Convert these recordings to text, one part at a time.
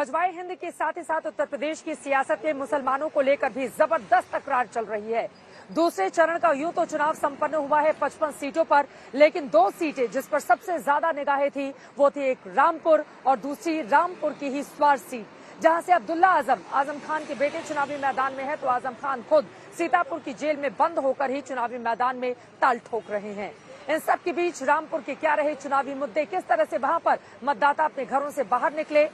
गजवाए हिंद के साथ ही साथ उत्तर प्रदेश की सियासत में मुसलमानों को लेकर भी जबरदस्त तकरार चल रही है। दूसरे चरण का यूं तो चुनाव संपन्न हुआ है 55 सीटों पर, लेकिन 2 सीटें जिस पर सबसे ज्यादा निगाहें थी वो थी एक रामपुर और दूसरी रामपुर की ही स्वार सीट, जहां से अब्दुल्ला आजम खान के बेटे चुनावी मैदान में है, तो आजम खान खुद सीतापुर की जेल में बंद होकर ही चुनावी मैदान में ताल ठोक रहे हैं। इन सब के बीच रामपुर के क्या रहे चुनावी मुद्दे, किस तरह से वहां पर मतदाता अपने घरों से बाहर निकले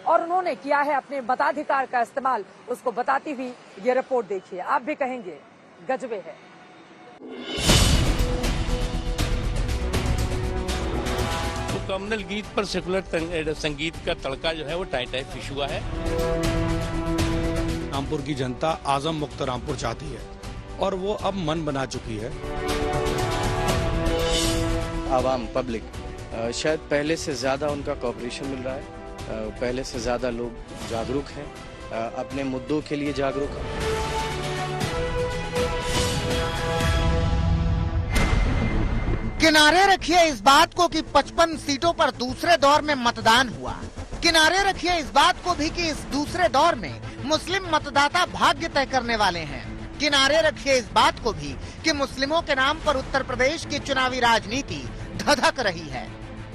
और उन्होंने किया है अपने मताधिकार का इस्तेमाल, उसको बताती हुई ये रिपोर्ट देखिए। आप भी कहेंगे गजबे है। तो कम्युनल गीत पर सेकुलर संगीत का तड़का जो है वो टाइट फिश हुआ है। रामपुर की जनता आजम मुक्त रामपुर चाहती है और वो अब मन बना चुकी है। आवाम पब्लिक शायद पहले से ज्यादा उनका कॉपरेशन मिल रहा है, पहले से ज्यादा लोग जागरूक हैं, अपने मुद्दों के लिए जागरूक हैं। किनारे रखिए इस बात को कि 55 सीटों पर दूसरे दौर में मतदान हुआ। किनारे रखिए इस बात को भी कि इस दूसरे दौर में मुस्लिम मतदाता भाग्य तय करने वाले हैं। किनारे रखिए इस बात को भी कि मुस्लिमों के नाम पर उत्तर प्रदेश की चुनावी राजनीति धधक रही है।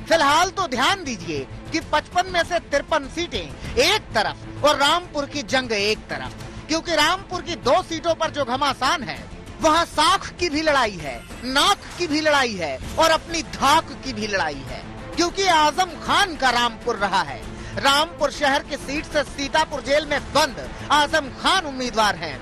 फिलहाल तो ध्यान दीजिए कि 55 में से 53 सीटें एक तरफ और रामपुर की जंग एक तरफ, क्योंकि रामपुर की 2 सीटों पर जो घमासान है वहाँ साख की भी लड़ाई है, नाक की भी लड़ाई है और अपनी धाक की भी लड़ाई है, क्योंकि आजम खान का रामपुर रहा है। रामपुर शहर की सीट से सीतापुर जेल में बंद आजम खान उम्मीदवार हैं,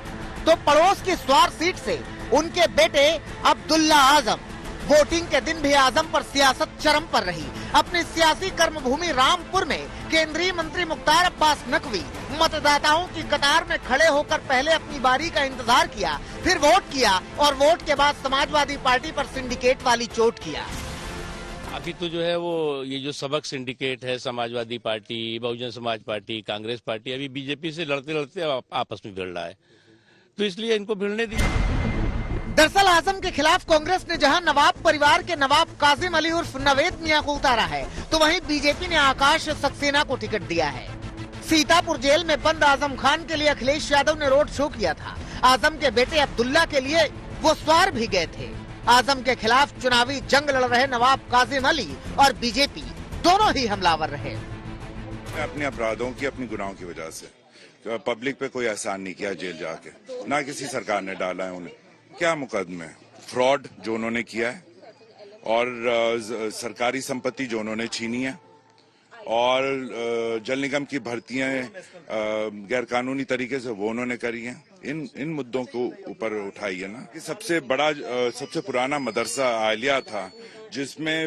तो पड़ोस की स्वार सीट से उनके बेटे अब्दुल्ला आजम। वोटिंग के दिन भी आजम पर सियासत चरम पर रही। अपनी सियासी कर्मभूमि रामपुर में केंद्रीय मंत्री मुख्तार अब्बास नकवी मतदाताओं की कतार में खड़े होकर पहले अपनी बारी का इंतजार किया, फिर वोट किया और वोट के बाद समाजवादी पार्टी पर सिंडिकेट वाली चोट किया। अभी तो जो है वो ये जो सबक सिंडिकेट है, Samajwadi party, Bahujan Samaj party, Congress party अभी बीजेपी से लड़ते लड़ते आपस में भिड़ रहा है, तो इसलिए इनको भिड़ने दीजिए। दरअसल आजम के खिलाफ कांग्रेस ने जहां नवाब परिवार के नवाब काजिम अली उर्फ नवेद मियां को उतारा है, तो वहीं बीजेपी ने आकाश सक्सेना को टिकट दिया है। सीतापुर जेल में बंद आजम खान के लिए अखिलेश यादव ने रोड शो किया था। आजम के बेटे अब्दुल्ला के लिए वो स्वार भी गए थे। आजम के खिलाफ चुनावी जंग लड़ रहे नवाब काजिम अली और बीजेपी दोनों ही हमलावर रहे। अपने अपराधों की, अपनी गुनाहों की वजह से पब्लिक पे कोई एहसान नहीं किया जेल जाके, ना किसी सरकार ने डाला है उन्हें। क्या मुकदमे, फ्रॉड जो उन्होंने किया है और सरकारी संपत्ति जो उन्होंने छीनी है और जल निगम की भर्तियां गैरकानूनी तरीके से वो उन्होंने करी हैं। इन मुद्दों को ऊपर उठाई है ना कि सबसे बड़ा, सबसे पुराना मदरसा आलिया था जिसमें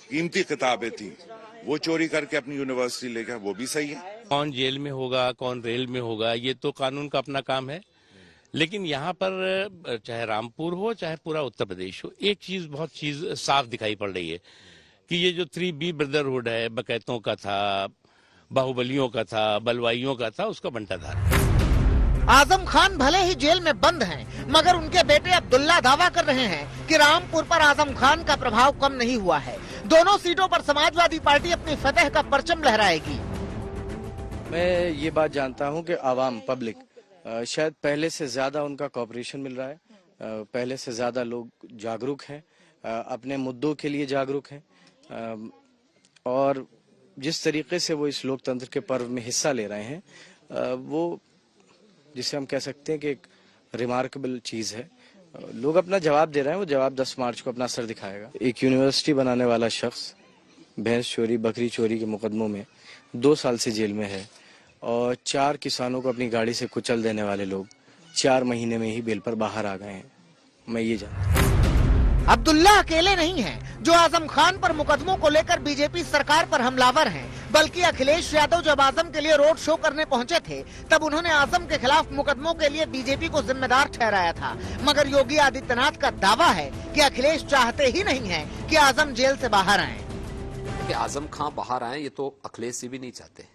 कीमती किताबें थी, वो चोरी करके अपनी यूनिवर्सिटी ले गया, वो भी सही है। कौन जेल में होगा, कौन रेल में होगा, ये तो कानून का अपना काम है। लेकिन यहाँ पर चाहे रामपुर हो चाहे पूरा उत्तर प्रदेश हो, एक चीज साफ दिखाई पड़ रही है कि ये जो 3B ब्रदरहुड है, बकैतों का था, बाहुबलियों का था, बलवाइयों का था, उसका बंटाधार है। आजम खान भले ही जेल में बंद हैं, मगर उनके बेटे अब्दुल्ला दावा कर रहे हैं कि रामपुर पर आजम खान का प्रभाव कम नहीं हुआ है। दोनों सीटों पर समाजवादी पार्टी अपनी फतह का परचम लहराएगी। मैं ये बात जानता हूँ कि आवाम पब्लिक शायद पहले से ज्यादा उनका कॉपरेशन मिल रहा है, पहले से ज्यादा लोग जागरूक हैं, अपने मुद्दों के लिए जागरूक हैं और जिस तरीके से वो इस लोकतंत्र के पर्व में हिस्सा ले रहे हैं वो जिसे हम कह सकते हैं कि एक रिमार्केबल चीज है। लोग अपना जवाब दे रहे हैं, वो जवाब 10 मार्च को अपना असर दिखाएगा। एक यूनिवर्सिटी बनाने वाला शख्स भैंस चोरी, बकरी चोरी के मुकदमों में 2 साल से जेल में है और 4 किसानों को अपनी गाड़ी से कुचल देने वाले लोग 4 महीने में ही बेल पर बाहर आ गए हैं। मैं ये जानता हूँ। अब्दुल्ला अकेले नहीं हैं जो आजम खान पर मुकदमों को लेकर बीजेपी सरकार पर हमलावर हैं, बल्कि अखिलेश यादव जब आजम के लिए रोड शो करने पहुंचे थे तब उन्होंने आजम के खिलाफ मुकदमों के लिए बीजेपी को जिम्मेदार ठहराया था। मगर योगी आदित्यनाथ का दावा है कि अखिलेश चाहते ही नहीं है कि आजम जेल से बाहर आए। कि आजम खान बाहर आए ये तो अखिलेश जी भी नहीं चाहते।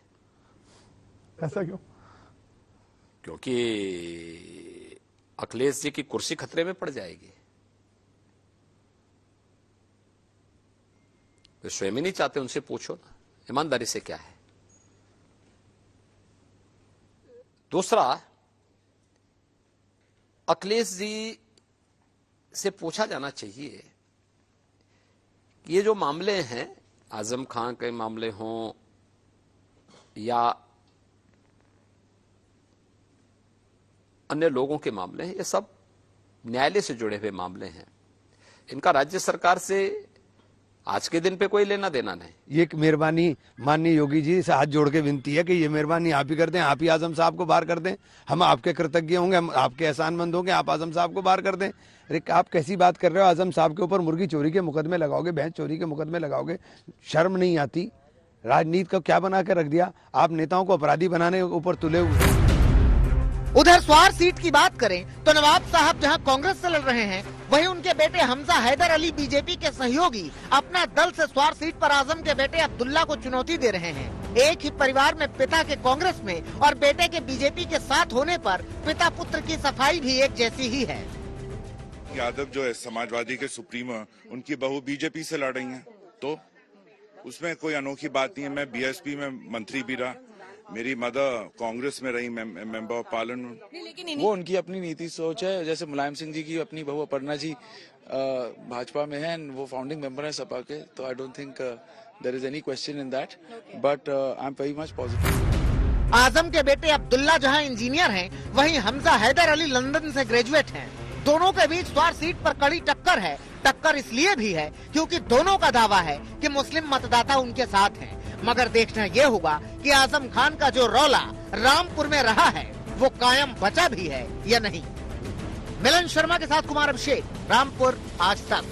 ऐसा क्यों? क्योंकि अखिलेश जी की कुर्सी खतरे में पड़ जाएगी। तो स्वयं ही नहीं चाहते, उनसे पूछो ना ईमानदारी से क्या है। दूसरा, अखिलेश जी से पूछा जाना चाहिए कि ये जो मामले हैं, आजम खान के मामले हों या अन्य लोगों के मामले हैं, ये सब न्यायालय से जुड़े हुए मामले हैं। इनका राज्य सरकार से आज के दिन पे कोई लेना देना नहीं। ये एक मेहरबानी माननीय योगी जी से हाथ जोड़ के विनती है कि ये मेहरबानी आप ही कर दें, आप ही आजम साहब को बाहर कर दें। हम आपके कृतज्ञ होंगे, हम आपके एहसानमंद होंगे, आप आजम साहब को बाहर कर दें। अरे आप कैसी बात कर रहे हो? आजम साहब के ऊपर मुर्गी चोरी के मुकदमे लगाओगे, भैंस चोरी के मुकदमे लगाओगे? शर्म नहीं आती? राजनीति को क्या बना के रख दिया? आप नेताओं को अपराधी बनाने के ऊपर तुले हुए। उधर स्वार सीट की बात करें तो नवाब साहब जहां कांग्रेस से लड़ रहे हैं, वहीं उनके बेटे हमजा हैदर अली बीजेपी के सहयोगी अपना दल से स्वार सीट पर आजम के बेटे अब्दुल्ला को चुनौती दे रहे हैं। एक ही परिवार में पिता के कांग्रेस में और बेटे के बीजेपी के साथ होने पर पिता पुत्र की सफाई भी एक जैसी ही है। यादव जो है समाजवादी के सुप्रीमो, उनकी बहू बीजेपी से लड़ रही है, तो उसमें कोई अनोखी बात नहीं है। मैं बीएसपी में मंत्री भी रहा, मेरी मदर कांग्रेस में रही, मेंबर ऑफ पार्लियामेंट। वो उनकी अपनी नीति सोच है। जैसे मुलायम सिंह जी की अपनी बहू अपर्णा जी भाजपा में है, वो फाउंडिंग मेंबर है सपा के, तो I don't think there is any question in that, but I am very much positive. Azam के बेटे अब्दुल्ला जहां इंजीनियर हैं, वहीं हमजा हैदर अली लंदन से ग्रेजुएट हैं। दोनों के बीच स्वार सीट पर कड़ी टक्कर है। टक्कर इसलिए भी है क्योंकि दोनों का दावा है कि मुस्लिम मतदाता उनके साथ हैं। मगर देखना ये होगा कि आजम खान का जो रौला रामपुर में रहा है वो कायम बचा भी है या नहीं। मिलन शर्मा के साथ कुमार अभिषेक, रामपुर, आज तक।